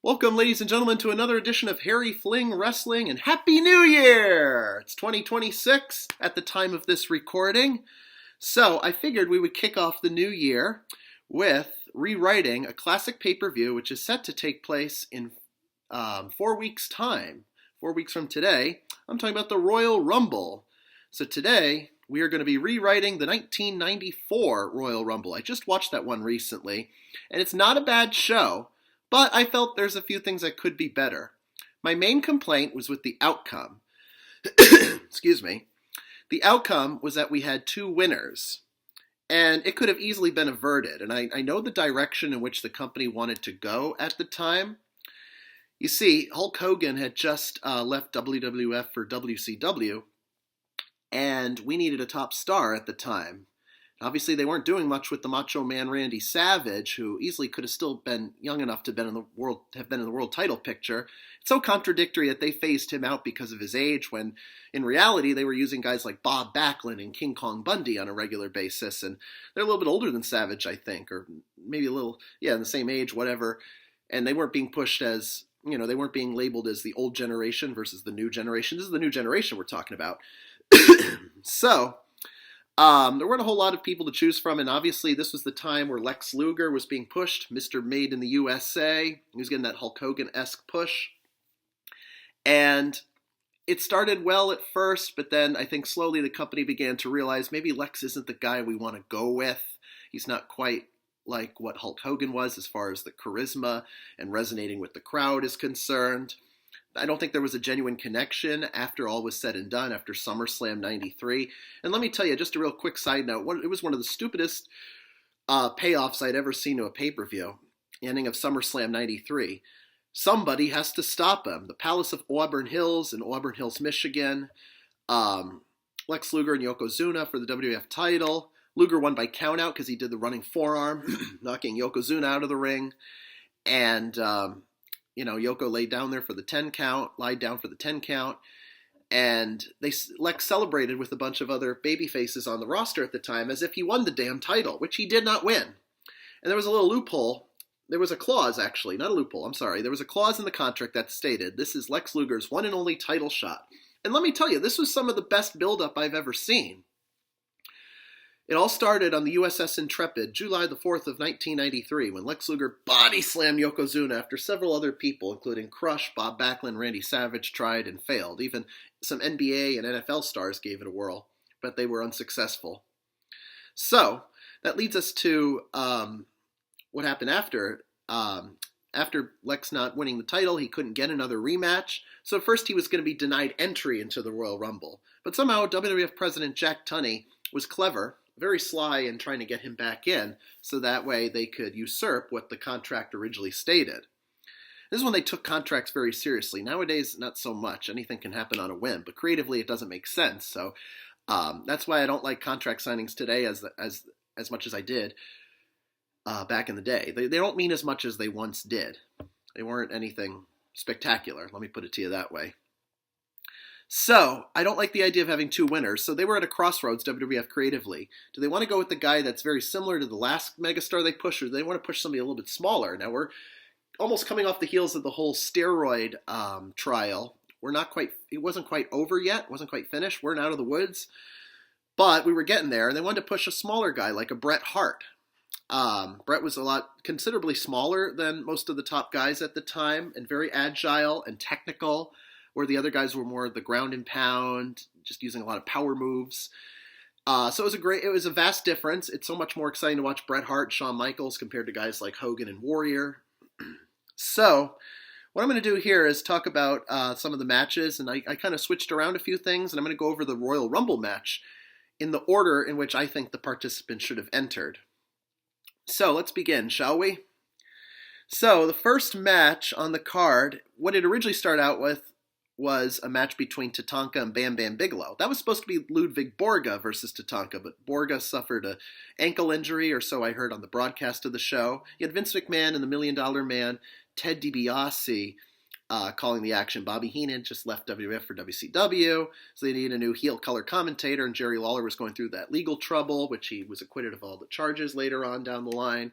Welcome, ladies and gentlemen, to another edition of Harry Fling Wrestling, and Happy New Year! It's 2026 at the time of this recording, so I figured we would kick off the new year with rewriting a classic pay-per-view which is set to take place in 4 weeks' time. 4 weeks from today, I'm talking about the Royal Rumble. So today, we are going to be rewriting the 1994 Royal Rumble. I just watched that one recently, and it's not a bad show. But I felt there's a few things that could be better. My main complaint was with the outcome. Excuse me. The outcome was that we had two winners. And it could have easily been averted. And I know the direction in which the company wanted to go at the time. You see, Hulk Hogan had just left WWF for WCW. And we needed a top star at the time. Obviously, they weren't doing much with the Macho Man Randy Savage, who easily could have still been young enough to have been in the world title picture. It's so contradictory that they phased him out because of his age, when in reality they were using guys like Bob Backlund and King Kong Bundy on a regular basis, and they're a little bit older than Savage, I think, or maybe a little, in the same age, whatever. And they weren't being pushed as, they weren't being labeled as the old generation versus the new generation. This is the new generation we're talking about. So there weren't a whole lot of people to choose from, and obviously this was the time where Lex Luger was being pushed, Mr. Made in the USA. He was getting that Hulk Hogan-esque push. And it started well at first, but then I think slowly the company began to realize maybe Lex isn't the guy we want to go with. He's not quite like what Hulk Hogan was as far as the charisma and resonating with the crowd is concerned. I don't think there was a genuine connection after all was said and done, after SummerSlam 93. And let me tell you, just a real quick side note, it was one of the stupidest payoffs I'd ever seen to a pay-per-view, the ending of SummerSlam 93. Somebody has to stop him. The Palace of Auburn Hills in Auburn Hills, Michigan. Lex Luger and Yokozuna for the WWF title. Luger won by countout because he did the running forearm, knocking Yokozuna out of the ring. And Yoko laid down there for the 10 count, lied down for the 10 count, and Lex celebrated with a bunch of other baby faces on the roster at the time as if he won the damn title, which he did not win. And there was a little loophole. There was a clause, actually, not a loophole, I'm sorry. There was a clause in the contract that stated, this is Lex Luger's one and only title shot. And let me tell you, this was some of the best build-up I've ever seen. It all started on the USS Intrepid, July the 4th of 1993, when Lex Luger body-slammed Yokozuna after several other people, including Crush, Bob Backlund, Randy Savage, tried and failed. Even some NBA and NFL stars gave it a whirl, but they were unsuccessful. So, that leads us to what happened after. After Lex not winning the title, he couldn't get another rematch. So first he was going to be denied entry into the Royal Rumble. But somehow WWF President Jack Tunney was clever, very sly in trying to get him back in, so that way they could usurp what the contract originally stated. This is when they took contracts very seriously. Nowadays, not so much. Anything can happen on a whim, but creatively it doesn't make sense. So that's why I don't like contract signings today as much as I did back in the day. They don't mean as much as they once did. They weren't anything spectacular, let me put it to you that way. So, I don't like the idea of having two winners. So they were at a crossroads, WWF creatively. Do they want to go with the guy that's very similar to the last megastar they pushed, or do they want to push somebody a little bit smaller? Now, we're almost coming off the heels of the whole steroid trial. It wasn't quite over yet, wasn't quite finished, weren't out of the woods. But we were getting there, and they wanted to push a smaller guy, like a Bret Hart. Bret was considerably smaller than most of the top guys at the time, and very agile and technical, where the other guys were more the ground and pound, just using a lot of power moves. So it was a vast difference. It's so much more exciting to watch Bret Hart, Shawn Michaels, compared to guys like Hogan and Warrior. So, what I'm going to do here is talk about some of the matches, and I kind of switched around a few things, and I'm going to go over the Royal Rumble match in the order in which I think the participants should have entered. So, let's begin, shall we? So, the first match on the card, what it originally started out with was a match between Tatanka and Bam Bam Bigelow. That was supposed to be Ludwig Borga versus Tatanka, but Borga suffered an ankle injury, or so I heard on the broadcast of the show. You had Vince McMahon and the $1 Million Man, Ted DiBiase, calling the action. Bobby Heenan just left WWF for WCW, so they needed a new heel color commentator, and Jerry Lawler was going through that legal trouble, which he was acquitted of all the charges later on down the line.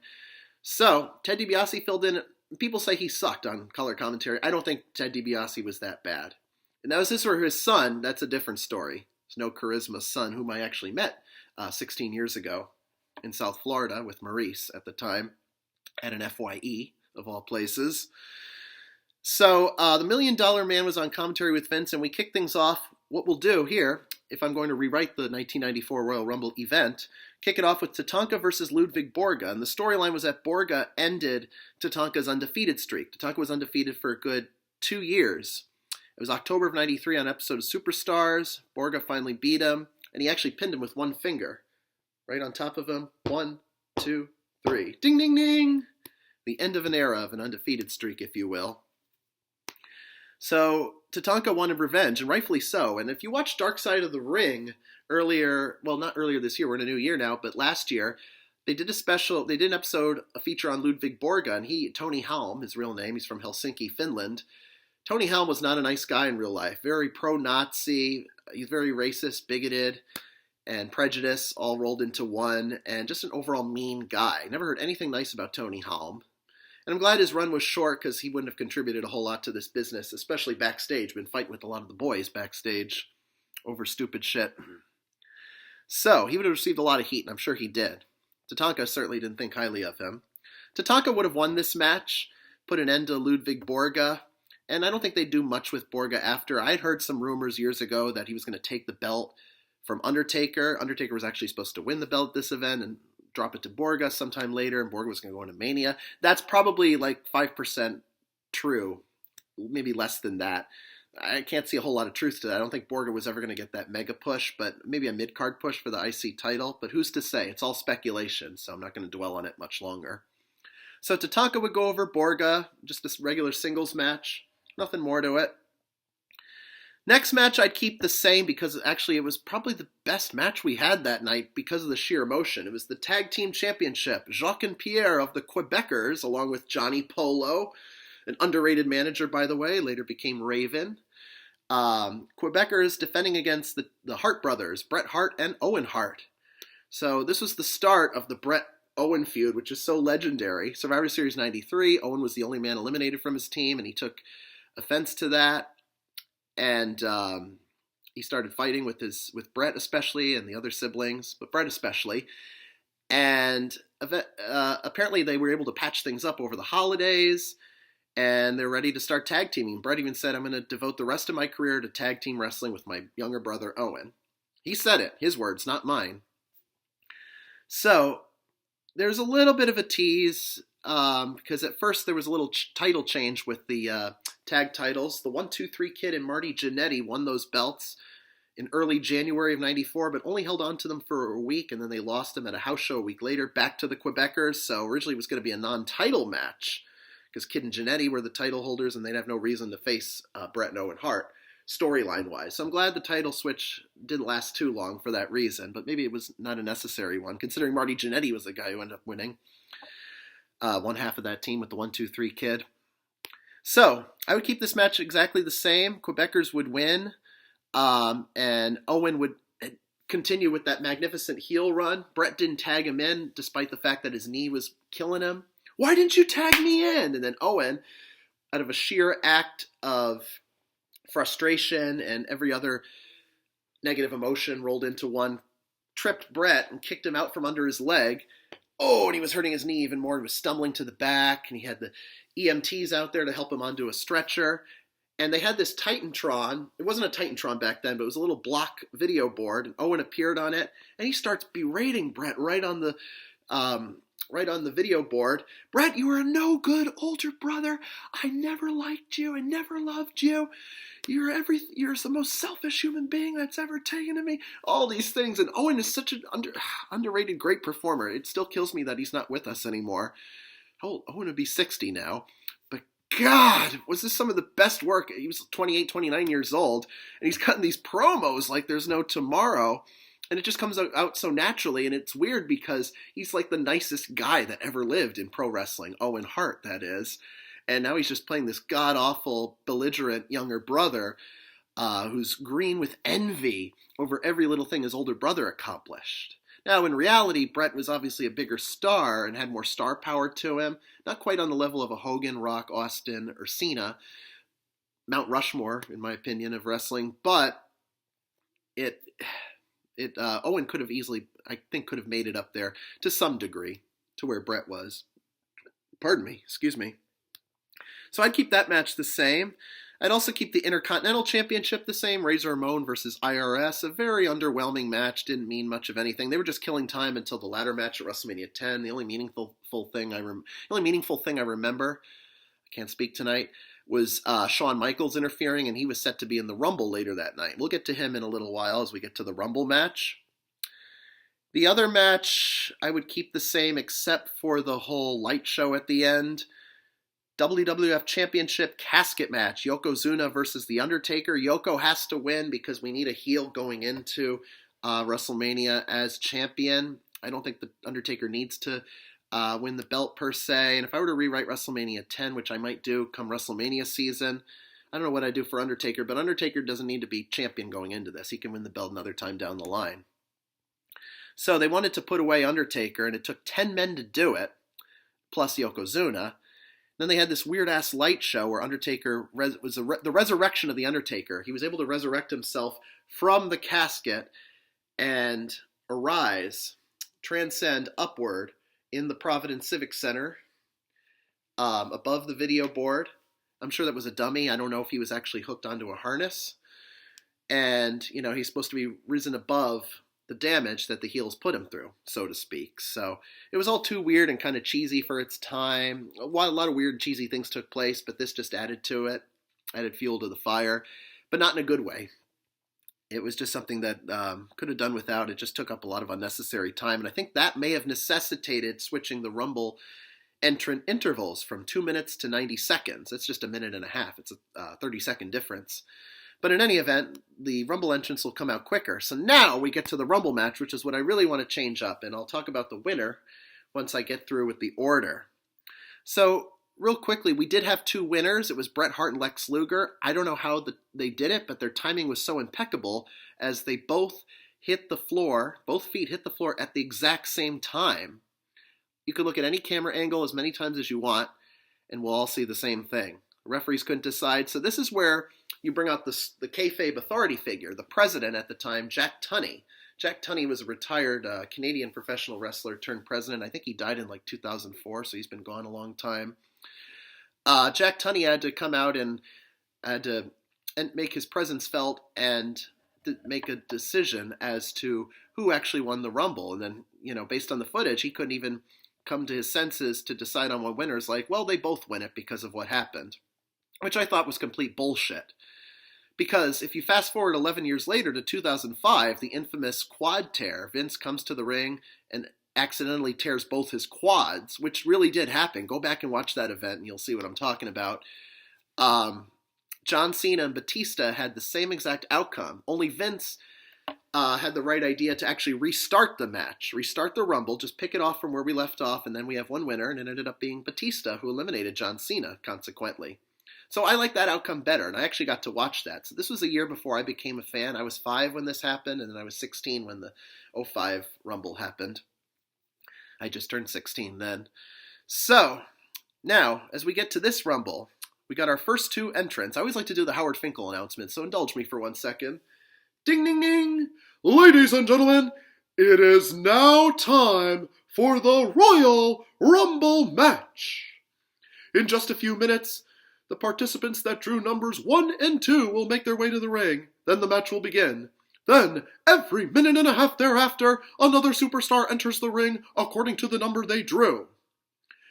So, Ted DiBiase filled in people say he sucked on color commentary. I don't think Ted DiBiase was that bad. And now, if this were his son, that's a different story. There's no Charisma's son, whom I actually met 16 years ago in South Florida with Maurice at the time at an FYE, of all places. So the $1 Million Man was on commentary with Vince, and we kick things off. What we'll do here, if I'm going to rewrite the 1994 Royal Rumble event, kick it off with Tatanka versus Ludwig Borga. And the storyline was that Borga ended Tatanka's undefeated streak. Tatanka was undefeated for a good 2 years. It was October of 93 on an episode of Superstars. Borga finally beat him, and he actually pinned him with one finger. Right on top of him. 1, 2, 3. Ding, ding, ding! The end of an era of an undefeated streak, if you will. So Tatanka wanted revenge, and rightfully so. And if you watch Dark Side of the Ring earlier, well, not earlier this year, we're in a new year now, but last year, they did an episode, a feature on Ludwig Borga, and Tony Halm, his real name, he's from Helsinki, Finland. Tony Halm was not a nice guy in real life. Very pro-Nazi, he's very racist, bigoted, and prejudice all rolled into one, and just an overall mean guy. Never heard anything nice about Tony Halm. And I'm glad his run was short because he wouldn't have contributed a whole lot to this business, especially backstage. Been fighting with a lot of the boys backstage over stupid shit. So he would have received a lot of heat, and I'm sure he did. Tatanka certainly didn't think highly of him. Tatanka would have won this match, put an end to Ludwig Borga, and I don't think they'd do much with Borga after. I had heard some rumors years ago that he was going to take the belt from Undertaker. Undertaker was actually supposed to win the belt at this event and drop it to Borga sometime later, and Borga was going to go into Mania. That's probably like 5% true, maybe less than that. I can't see a whole lot of truth to that. I don't think Borga was ever going to get that mega push, but maybe a mid-card push for the IC title. But who's to say? It's all speculation, so I'm not going to dwell on it much longer. So Tatanka would go over Borga, just a regular singles match. Nothing more to it. Next match I'd keep the same because actually it was probably the best match we had that night because of the sheer emotion. It was the Tag Team Championship. Jacques and Pierre of the Quebecers, along with Johnny Polo, an underrated manager, by the way, later became Raven. Quebecers defending against the Hart brothers, Bret Hart and Owen Hart. So this was the start of the Bret-Owen feud, which is so legendary. Survivor Series 93, Owen was the only man eliminated from his team, and he took offense to that. And he started fighting with Bret especially and the other siblings, but Bret especially. And apparently they were able to patch things up over the holidays, and they're ready to start tag teaming. Bret even said, "I'm going to devote the rest of my career to tag team wrestling with my younger brother Owen." He said it, his words, not mine. So there's a little bit of a tease because at first there was a little title change with the tag titles. The 1-2-3 Kid and Marty Jannetty won those belts in early January of 94, but only held on to them for a week, and then they lost them at a house show a week later back to the Quebecers. So originally it was going to be a non-title match because Kid and Jannetty were the title holders, and they'd have no reason to face Bret and Owen Hart, storyline-wise. So I'm glad the title switch didn't last too long for that reason, but maybe it was not a necessary one, considering Marty Jannetty was the guy who ended up winning one half of that team with the 1-2-3 Kid. So, I would keep this match exactly the same. Quebecers would win, and Owen would continue with that magnificent heel run. Bret didn't tag him in, despite the fact that his knee was killing him. "Why didn't you tag me in?" And then Owen, out of a sheer act of frustration and every other negative emotion rolled into one, tripped Bret and kicked him out from under his leg. Oh, and he was hurting his knee even more. He was stumbling to the back, and he had the EMTs out there to help him onto a stretcher. And they had this Titantron. It wasn't a Titantron back then, but it was a little block video board, and Owen appeared on it, and he starts berating Bret right on the video board. "Bret, you are a no good older brother. I never liked you. I never loved you. You're the most selfish human being that's ever taken to me." All these things. And Owen is such an underrated great performer. It still kills me that he's not with us anymore. Owen would be 60 now. But God, was this some of the best work? He was 28, 29 years old, and he's cutting these promos like there's no tomorrow. And it just comes out so naturally, and it's weird because he's like the nicest guy that ever lived in pro wrestling. Owen Hart, that is. And now he's just playing this god-awful, belligerent younger brother who's green with envy over every little thing his older brother accomplished. Now, in reality, Bret was obviously a bigger star and had more star power to him. Not quite on the level of a Hogan, Rock, Austin, or Cena. Mount Rushmore, in my opinion, of wrestling. But Owen could have easily, I think, could have made it up there to some degree to where Bret was. Pardon me, excuse me. So I'd keep that match the same. I'd also keep the Intercontinental Championship the same, Razor Ramon versus IRS. A very underwhelming match, didn't mean much of anything. They were just killing time until the ladder match at WrestleMania 10. The only meaningful thing I remember, I can't speak tonight, was Shawn Michaels interfering, and he was set to be in the Rumble later that night. We'll get to him in a little while as we get to the Rumble match. The other match I would keep the same except for the whole light show at the end. WWF Championship casket match, Yokozuna versus The Undertaker. Yoko has to win because we need a heel going into WrestleMania as champion. I don't think The Undertaker needs to win the belt per se. And if I were to rewrite WrestleMania 10, which I might do come WrestleMania season, I don't know what I'd do for Undertaker, but Undertaker doesn't need to be champion going into this. He can win the belt another time down the line. So they wanted to put away Undertaker, and it took 10 men to do it, plus Yokozuna. Then they had this weird-ass light show where Undertaker was the resurrection of The Undertaker. He was able to resurrect himself from the casket and arise, transcend upward in the Providence Civic Center above the video board. I'm sure that was a dummy. I don't know if he was actually hooked onto a harness. And, he's supposed to be risen above the damage that the heels put him through, so to speak. So it was all too weird and kind of cheesy for its time. A lot of weird and cheesy things took place, but this just added to it, added fuel to the fire, but not in a good way. It was just something that could have done without. It just took up a lot of unnecessary time, and I think that may have necessitated switching the Rumble entrant intervals from 2 minutes to 90 seconds. It's just a minute and a half. It's a 30-second difference. But in any event, the Rumble entrance will come out quicker. So now we get to the Rumble match, which is what I really want to change up. And I'll talk about the winner once I get through with the order. So real quickly, we did have two winners. It was Bret Hart and Lex Luger. I don't know how they did it, but their timing was so impeccable as they both hit the floor, both feet hit the floor at the exact same time. You can look at any camera angle as many times as you want, and we'll all see the same thing. The referees couldn't decide. So this is where you bring out the kayfabe authority figure, the president at the time, Jack Tunney. Jack Tunney was a retired Canadian professional wrestler turned president. I think he died in 2004, so he's been gone a long time. Jack Tunney had to come out and make his presence felt and make a decision as to who actually won the Rumble. And then, based on the footage, he couldn't even come to his senses to decide on one winner. It's like, well, they both win it because of what happened, which I thought was complete bullshit. Because if you fast forward 11 years later to 2005, the infamous quad tear, Vince comes to the ring and accidentally tears both his quads, which really did happen. Go back and watch that event and you'll see what I'm talking about. John Cena and Batista had the same exact outcome, only Vince had the right idea to actually restart the match, restart the Rumble, just pick it off from where we left off, and then we have one winner, and it ended up being Batista, who eliminated John Cena, consequently. So I like that outcome better, and I actually got to watch that. So this was a year before I became a fan. I was 5 when this happened, and then I was 16 when the 05 Rumble happened. I just turned 16 then. So, now, as we get to this Rumble, we got our first two entrants. I always like to do the Howard Finkel announcement, so indulge me for 1 second. Ding, ding, ding! Ladies and gentlemen, it is now time for the Royal Rumble match. In just a few minutes, the participants that drew numbers 1 and 2 will make their way to the ring. Then the match will begin. Then, every minute and a half thereafter, another superstar enters the ring according to the number they drew.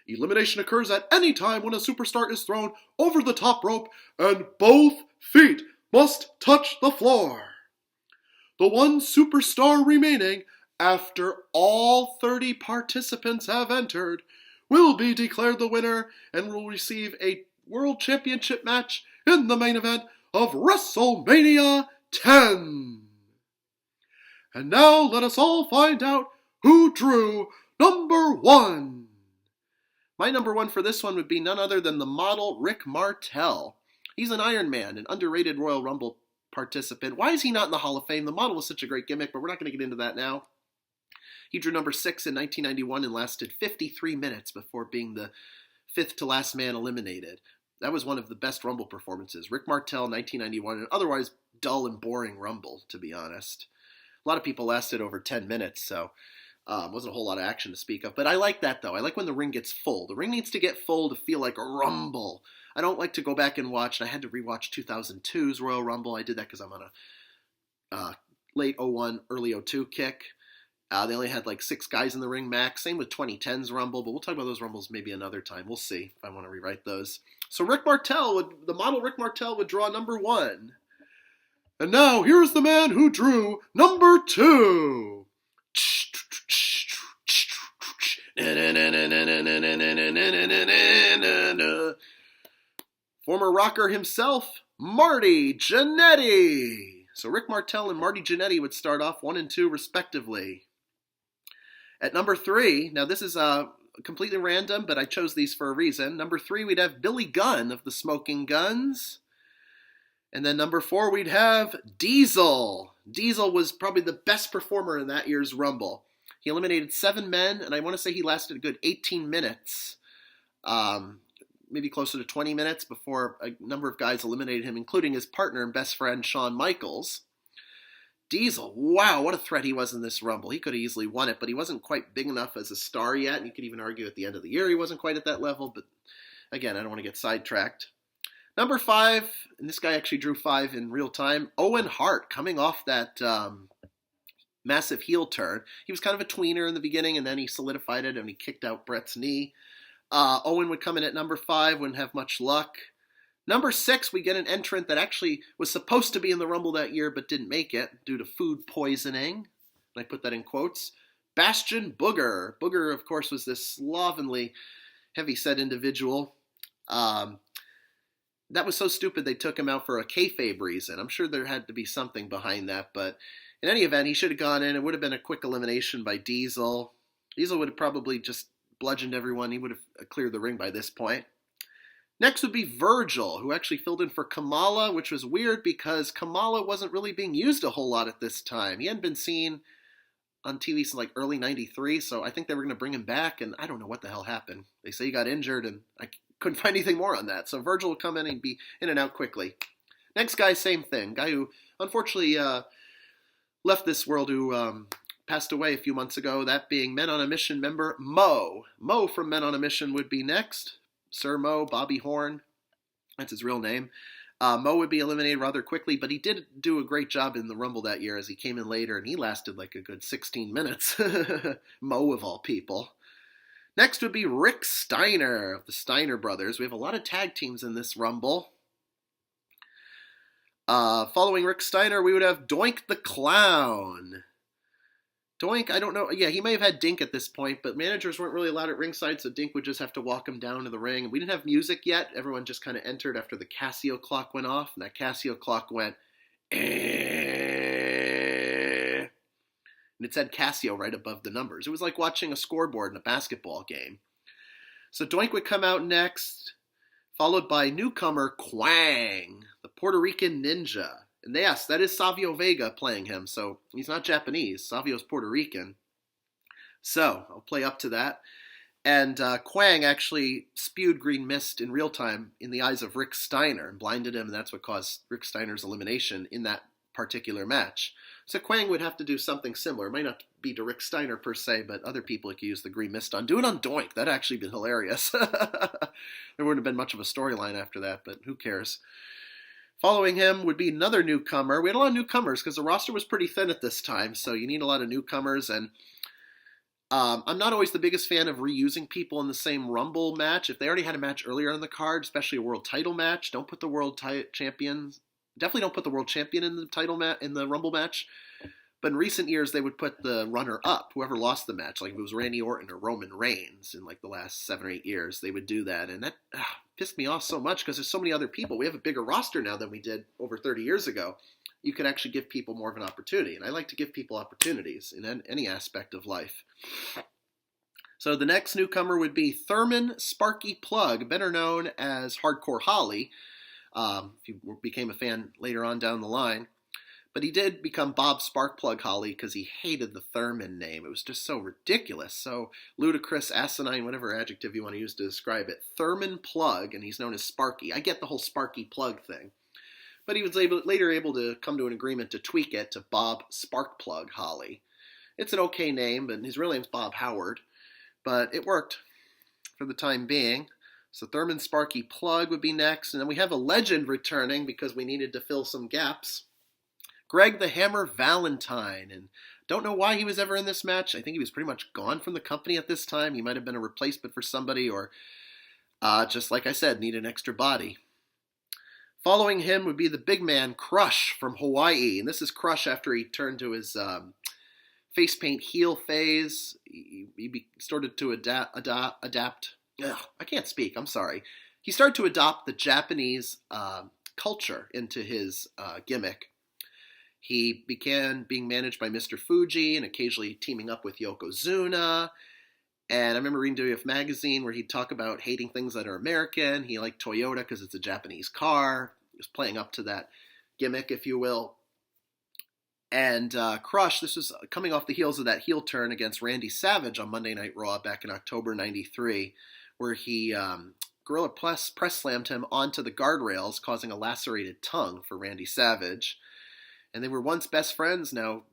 Elimination occurs at any time when a superstar is thrown over the top rope and both feet must touch the floor. The one superstar remaining, after all 30 participants have entered, will be declared the winner and will receive a World Championship match in the main event of WrestleMania 10. And now let us all find out who drew number 1. My number 1 for this one would be none other than the model Rick Martel. He's an Iron Man, an underrated Royal Rumble participant. Why is he not in the Hall of Fame? The model was such a great gimmick, but we're not going to get into that now. He drew number 6 in 1991 and lasted 53 minutes before being the 5th to last man eliminated. That was one of the best Rumble performances. Rick Martel, 1991, an otherwise dull and boring Rumble, to be honest. A lot of people lasted over 10 minutes, so wasn't a whole lot of action to speak of. But I like that, though. I like when the ring gets full. The ring needs to get full to feel like a Rumble. I don't like to go back and watch, and I had to rewatch 2002's Royal Rumble. I did that because I'm on a late 01, early 02 kick. They only had like 6 guys in the ring max. Same with 2010's Rumble, but we'll talk about those Rumbles maybe another time. We'll see if I want to rewrite those. So the model Rick Martel would draw number 1. And now, here's the man who drew number 2. Former rocker himself, Marty Jannetty. So Rick Martel and Marty Jannetty would start off 1 and 2 respectively. At number 3, now this is completely random, but I chose these for a reason. Number 3, we'd have Billy Gunn of the Smoking Guns. And then number 4, we'd have Diesel. Diesel was probably the best performer in that year's Rumble. He eliminated 7 men, and I want to say he lasted a good 18 minutes. Maybe closer to 20 minutes before a number of guys eliminated him, including his partner and best friend, Shawn Michaels. Diesel, wow, what a threat he was in this Rumble. He could have easily won it, but he wasn't quite big enough as a star yet, and you could even argue at the end of the year he wasn't quite at that level, but again, I don't want to get sidetracked. Number 5, and this guy actually drew 5 in real time, Owen Hart, coming off that massive heel turn. He was kind of a tweener in the beginning, and then he solidified it, and he kicked out Bret's knee. Owen would come in at number 5, wouldn't have much luck. Number 6, we get an entrant that actually was supposed to be in the Rumble that year, but didn't make it due to food poisoning. And I put that in quotes. Bastion Booger. Booger, of course, was this slovenly, heavy-set individual. That was so stupid they took him out for a kayfabe reason. I'm sure there had to be something behind that, but in any event, he should have gone in. It would have been a quick elimination by Diesel. Diesel would have probably just bludgeoned everyone. He would have cleared the ring by this point. Next would be Virgil, who actually filled in for Kamala, which was weird because Kamala wasn't really being used a whole lot at this time. He hadn't been seen on TV since like early 93, so I think they were going to bring him back, and I don't know what the hell happened. They say he got injured, and I couldn't find anything more on that. So Virgil will come in and be in and out quickly. Next guy, same thing. Guy who unfortunately left this world, who passed away a few months ago, that being Men on a Mission member Mo. Mo from Men on a Mission would be next. Sir Mo, Bobby Horn, that's his real name. Mo would be eliminated rather quickly, but he did do a great job in the Rumble that year as he came in later, and he lasted like a good 16 minutes. Mo of all people. Next would be Rick Steiner of the Steiner Brothers. We have a lot of tag teams in this Rumble. Following Rick Steiner, we would have Doink the Clown. Doink, I don't know. Yeah, he may have had Dink at this point, but managers weren't really allowed at ringside, so Dink would just have to walk him down to the ring. We didn't have music yet. Everyone just kind of entered after the Casio clock went off, and that Casio clock went, and it said Casio right above the numbers. It was like watching a scoreboard in a basketball game. So Doink would come out next, followed by newcomer Quang, the Puerto Rican ninja. And yes, that is Savio Vega playing him, so he's not Japanese. Savio's Puerto Rican. So, I'll play up to that. And Quang actually spewed green mist in real time in the eyes of Rick Steiner and blinded him, and that's what caused Rick Steiner's elimination in that particular match. So Quang would have to do something similar. It might not be to Rick Steiner per se, but other people could use the green mist on. Do it on Doink. That'd actually been hilarious. There wouldn't have been much of a storyline after that, but who cares? Following him would be another newcomer. We had a lot of newcomers because the roster was pretty thin at this time, so you need a lot of newcomers. And I'm not always the biggest fan of reusing people in the same Rumble match. If they already had a match earlier on the card, especially a world title match, don't put the world champions. Definitely don't put the world champion in the title in the Rumble match. But in recent years, they would put the runner-up, whoever lost the match, like if it was Randy Orton or Roman Reigns in like the last 7 or 8 years, they would do that. And that pissed me off so much because there's so many other people. We have a bigger roster now than we did over 30 years ago. You could actually give people more of an opportunity. And I like to give people opportunities in any aspect of life. So the next newcomer would be Thurman Sparky Plug, better known as Hardcore Holly, if you became a fan later on down the line. But he did become Bob Sparkplug Holly because he hated the Thurman name. It was just so ridiculous, so ludicrous, asinine, whatever adjective you want to use to describe it. Thurman Plug, and he's known as Sparky. I get the whole Sparky Plug thing. But he was later able to come to an agreement to tweak it to Bob Sparkplug Holly. It's an okay name, but his real name's Bob Howard. But it worked for the time being. So Thurman Sparky Plug would be next. And then we have a legend returning because we needed to fill some gaps. Greg the Hammer Valentine. And don't know why he was ever in this match. I think he was pretty much gone from the company at this time. He might have been a replacement for somebody or, just like I said, need an extra body. Following him would be the big man Crush from Hawaii. And this is Crush after he turned to his face paint heel phase. He started to adapt. Ugh, I can't speak. I'm sorry. He started to adopt the Japanese culture into his gimmick. He began being managed by Mr. Fuji and occasionally teaming up with Yokozuna. And I remember reading WF Magazine where he'd talk about hating things that are American. He liked Toyota because it's a Japanese car. He was playing up to that gimmick, if you will. And Crush, this was coming off the heels of that heel turn against Randy Savage on Monday Night Raw back in October '93, where he gorilla press slammed him onto the guardrails, causing a lacerated tongue for Randy Savage. And they were once best friends, now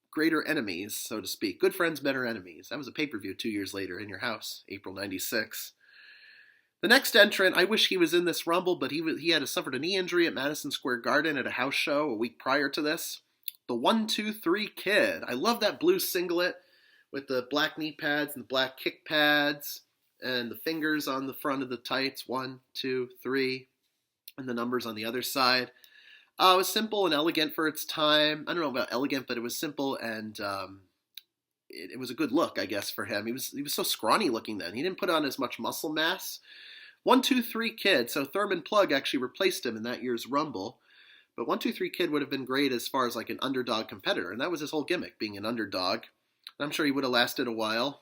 greater enemies, so to speak. Good friends, better enemies. That was a pay-per-view 2 years later in your house, April '96. The next entrant, I wish he was in this Rumble, but he had suffered a knee injury at Madison Square Garden at a house show a week prior to this. The 1-2-3 Kid. I love that blue singlet with the black knee pads and the black kick pads and the fingers on the front of the tights. 1, 2, 3, and the numbers on the other side. It was simple and elegant for its time. I don't know about elegant, but it was simple and it was a good look, I guess, for him. He was so scrawny looking then. He didn't put on as much muscle mass. 1-2-3 Kid. So Thurman Plug actually replaced him in that year's Rumble. But 1-2-3 Kid would have been great as far as like an underdog competitor. And that was his whole gimmick, being an underdog. I'm sure he would have lasted a while.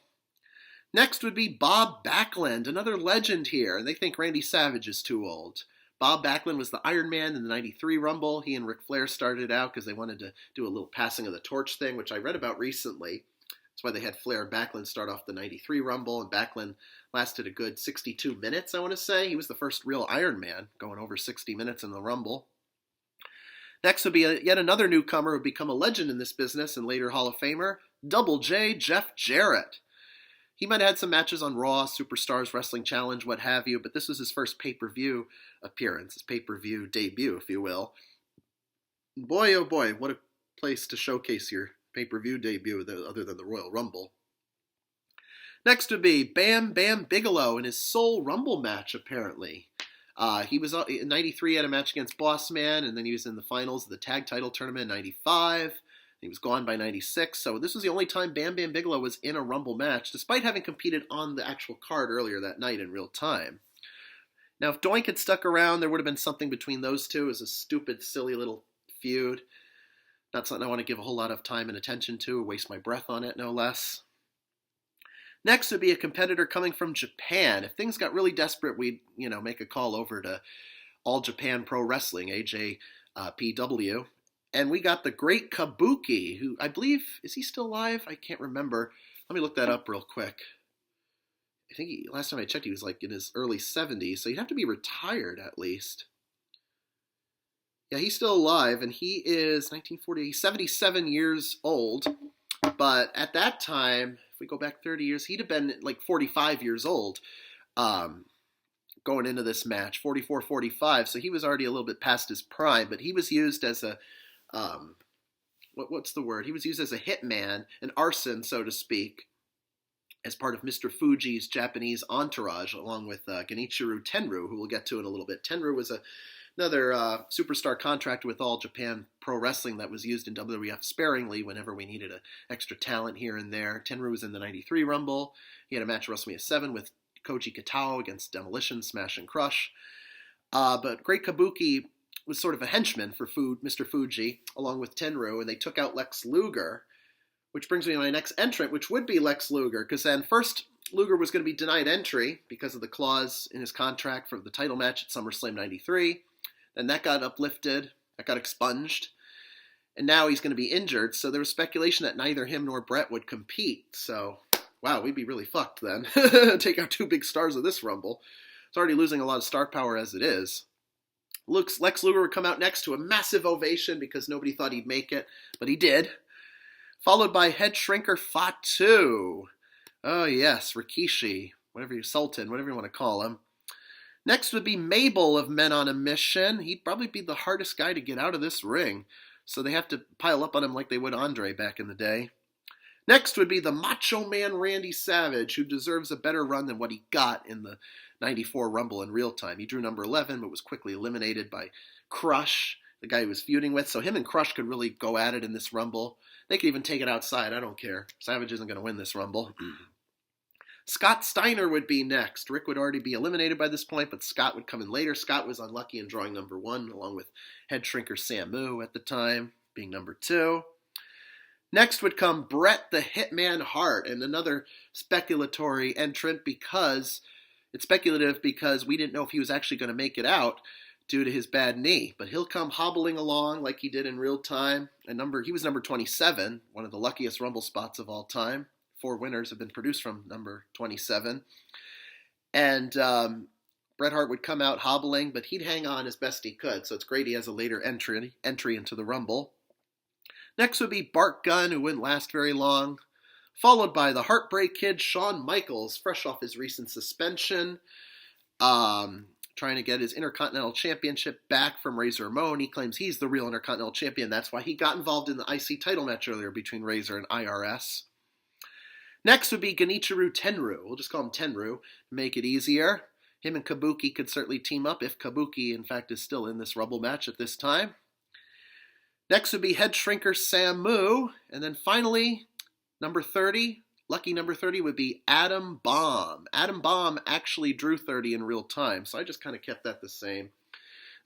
Next would be Bob Backlund, another legend here. And they think Randy Savage is too old. Bob Backlund was the Iron Man in the '93 Rumble. He and Ric Flair started out because they wanted to do a little passing of the torch thing, which I read about recently. That's why they had Flair and Backlund start off the '93 Rumble, and Backlund lasted a good 62 minutes, I want to say. He was the first real Iron Man, going over 60 minutes in the Rumble. Next would be yet another newcomer who would become a legend in this business and later Hall of Famer, Double J Jeff Jarrett. He might have had some matches on Raw, Superstars, Wrestling Challenge, what have you, but this was his first pay-per-view appearance, his pay-per-view debut, if you will. Boy, oh boy, what a place to showcase your pay-per-view debut other than the Royal Rumble. Next would be Bam Bam Bigelow in his sole Rumble match, apparently. He was in '93, had a match against Boss Man, and then he was in the finals of the tag title tournament in '95. He was gone by '96, so this was the only time Bam Bam Bigelow was in a Rumble match, despite having competed on the actual card earlier that night in real time. Now, if Doink had stuck around, there would have been something between those two. It was a stupid, silly little feud. Not something I want to give a whole lot of time and attention to, or waste my breath on it, no less. Next would be a competitor coming from Japan. If things got really desperate, we'd, make a call over to All Japan Pro Wrestling, AJPW. And we got the Great Kabuki, who I believe, is he still alive? I can't remember. Let me look that up real quick. I think last time I checked, he was like in his early 70s, so he'd have to be retired at least. Yeah, he's still alive, and he is 1940, 77 years old. But at that time, if we go back 30 years, he'd have been like 45 years old going into this match, 44, 45. So he was already a little bit past his prime, but he was used as a, what's the word? He was used as a hitman, an arson, so to speak, as part of Mr. Fuji's Japanese entourage, along with Genichiro Tenryu, who we'll get to in a little bit. Tenryu was another superstar contractor with All Japan Pro Wrestling that was used in WWF sparingly whenever we needed an extra talent here and there. Tenryu was in the '93 Rumble. He had a match at WrestleMania 7 with Koji Katao against Demolition, Smash and Crush. But Great Kabuki was sort of a henchman for Mr. Fuji, along with Tenryu, and they took out Lex Luger, which brings me to my next entrant, which would be Lex Luger, because then first Luger was going to be denied entry because of the clause in his contract for the title match at SummerSlam '93. Then that got uplifted, that got expunged. And now he's going to be injured, so there was speculation that neither him nor Brett would compete. So, wow, we'd be really fucked then. Take out two big stars of this Rumble. It's already losing a lot of star power as it is. Lex Luger would come out next to a massive ovation because nobody thought he'd make it, but he did. Followed by Head Shrinker Fatu. Oh yes, Rikishi, Sultan, whatever you want to call him. Next would be Mabel of Men on a Mission. He'd probably be the hardest guy to get out of this ring, so they have to pile up on him like they would Andre back in the day. Next would be the Macho Man Randy Savage, who deserves a better run than what he got in the 94 Rumble in real time. He drew number 11, but was quickly eliminated by Crush, the guy he was feuding with. So him and Crush could really go at it in this Rumble. They could even take it outside. I don't care. Savage isn't going to win this Rumble. Scott Steiner would be next. Rick would already be eliminated by this point, but Scott would come in later. Scott was unlucky in drawing number 1, along with Head Shrinker Samu at the time, being number 2. Next would come Bret the Hitman Hart, and another speculatory entrant because it's speculative because we didn't know if he was actually going to make it out due to his bad knee. But he'll come hobbling along like he did in real time. He was number 27, one of the luckiest Rumble spots of all time. 4 winners have been produced from number 27. And Bret Hart would come out hobbling, but he'd hang on as best he could. So it's great he has a later entry into the Rumble. Next would be Bart Gunn, who wouldn't last very long. Followed by the Heartbreak Kid, Shawn Michaels, fresh off his recent suspension. Trying to get his Intercontinental Championship back from Razor Ramon. He claims he's the real Intercontinental Champion. That's why he got involved in the IC title match earlier between Razor and IRS. Next would be Genichiro Tenryu. We'll just call him Tenryu to make it easier. Him and Kabuki could certainly team up if Kabuki, in fact, is still in this Rumble match at this time. Next would be Head Shrinker Samu. And then finally, number 30, lucky number 30 would be Adam Bomb. Adam Bomb actually drew 30 in real time, so I just kind of kept that the same.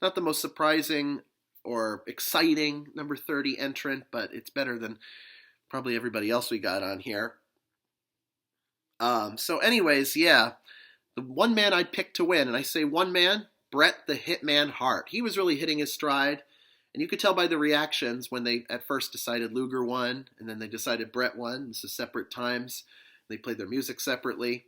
Not the most surprising or exciting number 30 entrant, but it's better than probably everybody else we got on here. So anyways, yeah, the one man I'd pick to win, and I say one man, Bret the Hitman Hart. He was really hitting his stride, and you could tell by the reactions when they at first decided Luger won, and then they decided Bret won. This is separate times. They played their music separately,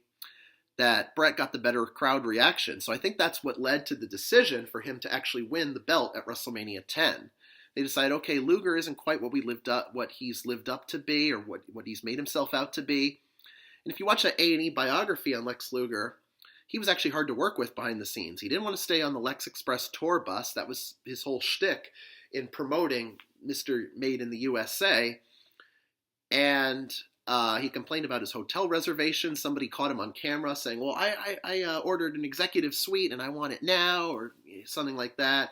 that Bret got the better crowd reaction. So I think that's what led to the decision for him to actually win the belt at WrestleMania 10. They decided, okay, Luger isn't quite what he's lived up to be, or what he's made himself out to be. And if you watch that A&E biography on Lex Luger, he was actually hard to work with behind the scenes. He didn't want to stay on the Lex Express tour bus. That was his whole shtick in promoting Mr. Made in the USA. And he complained about his hotel reservation. Somebody caught him on camera saying, well, I ordered an executive suite and I want it now, or something like that.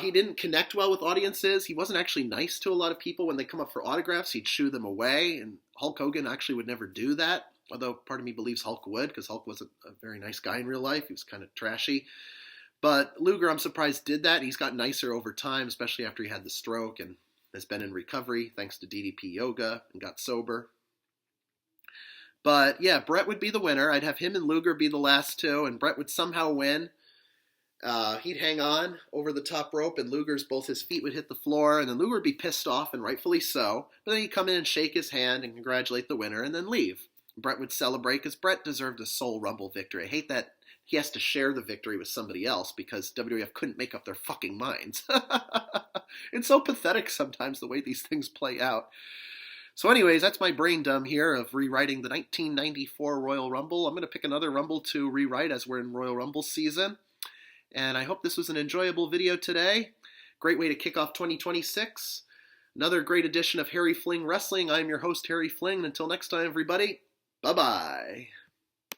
He didn't connect well with audiences. He wasn't actually nice to a lot of people when they come up for autographs. He'd shoo them away, and Hulk Hogan actually would never do that, although part of me believes Hulk would, because Hulk wasn't a very nice guy in real life. He was kind of trashy. But Luger, I'm surprised, did that. He's gotten nicer over time, especially after he had the stroke and has been in recovery thanks to DDP yoga and got sober. But yeah, Bret would be the winner. I'd have him and Luger be the last two, and Bret would somehow win. He'd hang on over the top rope, and both his feet would hit the floor, and then Luger would be pissed off, and rightfully so. But then he'd come in and shake his hand and congratulate the winner, and then leave. Bret would celebrate, because Bret deserved a sole Rumble victory. I hate that he has to share the victory with somebody else, because WWF couldn't make up their fucking minds. It's so pathetic sometimes, the way these things play out. So anyways, that's my brain dumb here of rewriting the 1994 Royal Rumble. I'm going to pick another Rumble to rewrite as we're in Royal Rumble season. And I hope this was an enjoyable video today. Great way to kick off 2026. Another great edition of Harry Fling Wrestling. I'm your host, Harry Fling. And until next time, everybody, bye-bye.